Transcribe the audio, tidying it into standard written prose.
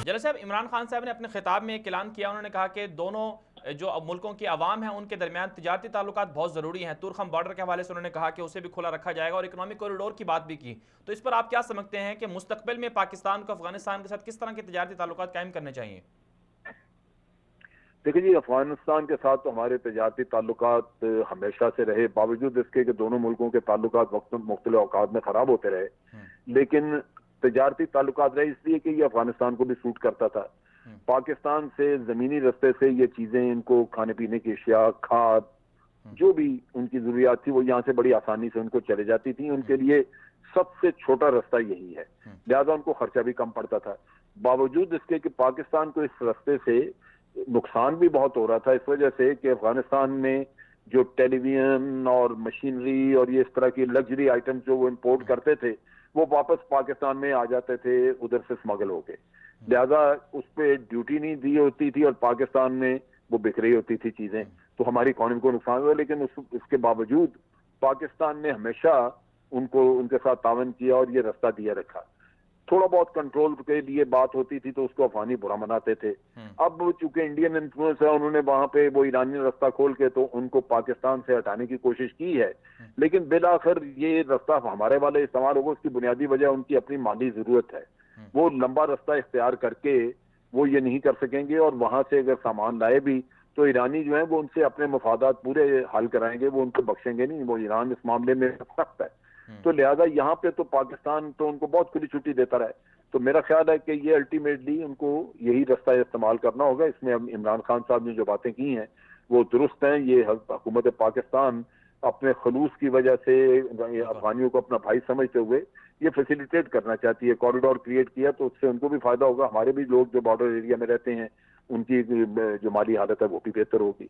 General साहब, इमरान खान साहब ने अपने खिताब में एक ऐलान किया। उन्होंने कहा कि दोनों जो मुल्कों की आवाम है उनके दरमियान तिजारती ताल्लुकात बहुत ज़रूरी हैं। तुर्खम बॉर्डर के हवाले से उन्होंने कहा कि उसे भी खुला रखा जाएगा और इकोनॉमिक कॉरिडोर की बात भी की। तो इस पर आप क्या समझते हैं कि मुस्तकबिल में पाकिस्तान को अफगानिस्तान के साथ किस तरह के तिजारती ताल्लुकात कायम करने चाहिए? देखिए जी, अफगानिस्तान के साथ तो हमारे तजारती ताल्लुकात हमेशा से रहे, बावजूद इसके कि दोनों मुल्कों के ताल्लुकात वक्त मुख्तलिफ औकात में खराब होते रहे। हम्म। लेकिन तजारती ताल्लुकात रहे इसलिए कि ये अफगानिस्तान को भी सूट करता था। हम्म। पाकिस्तान से जमीनी रास्ते से ये चीजें, इनको खाने पीने की अशिया, खाद, हम्म। जो भी उनकी जरूरियात थी वो यहाँ से बड़ी आसानी से उनको चले जाती थी। हम्म। उनके लिए सबसे छोटा रास्ता यही है, हम्म। लिहाजा उनको खर्चा भी कम पड़ता था। बावजूद इसके कि पाकिस्तान को इस रास्ते से नुकसान भी बहुत हो रहा था, इस वजह से कि अफगानिस्तान में जो टेलीविजन और मशीनरी और ये इस तरह की लग्जरी आइटम्स जो वो इंपोर्ट करते थे वो वापस पाकिस्तान में आ जाते थे उधर से स्मगल होके। लिहाजा उस पर ड्यूटी नहीं दी होती थी और पाकिस्तान में वो बिक रही होती थी चीजें, तो हमारी इकॉनमी को नुकसान हुआ। लेकिन उसके बावजूद पाकिस्तान ने हमेशा उनको उनके साथ तावन किया और ये रास्ता दिया रखा। थोड़ा बहुत कंट्रोल के लिए बात होती थी तो उसको अफगानी बुरा मनाते थे। अब चूंकि इंडियन इन्फ्लुएंस है, उन्होंने वहां पे वो ईरानी रास्ता खोल के तो उनको पाकिस्तान से हटाने की कोशिश की है। लेकिन बिलाखिर ये रास्ता हमारे वाले इस्तेमाल होगा, उसकी बुनियादी वजह उनकी अपनी माली जरूरत है। वो लंबा रास्ता इख्तियार करके वो ये नहीं कर सकेंगे, और वहां से अगर सामान लाए भी तो ईरानी जो है वो उनसे अपने मफादात पूरे हल कराएंगे, वो उनको बख्शेंगे नहीं। वो ईरान इस मामले में सख्त है। तो लिहाजा यहाँ पे तो पाकिस्तान तो उनको बहुत खुली छुट्टी देता रहा है। तो मेरा ख्याल है कि ये अल्टीमेटली उनको यही रास्ता इस्तेमाल करना होगा। इसमें अब इमरान खान साहब ने जो बातें की हैं वो दुरुस्त हैं। ये हुकूमत पाकिस्तान अपने खलूस की वजह से बिल्कुल। अफगानियों को अपना भाई समझते हुए ये फैसिलिटेट करना चाहती है। कॉरिडोर क्रिएट किया तो उससे उनको भी फायदा होगा, हमारे भी लोग जो बॉर्डर एरिया में रहते हैं उनकी जो माली हालत है वो भी बेहतर होगी।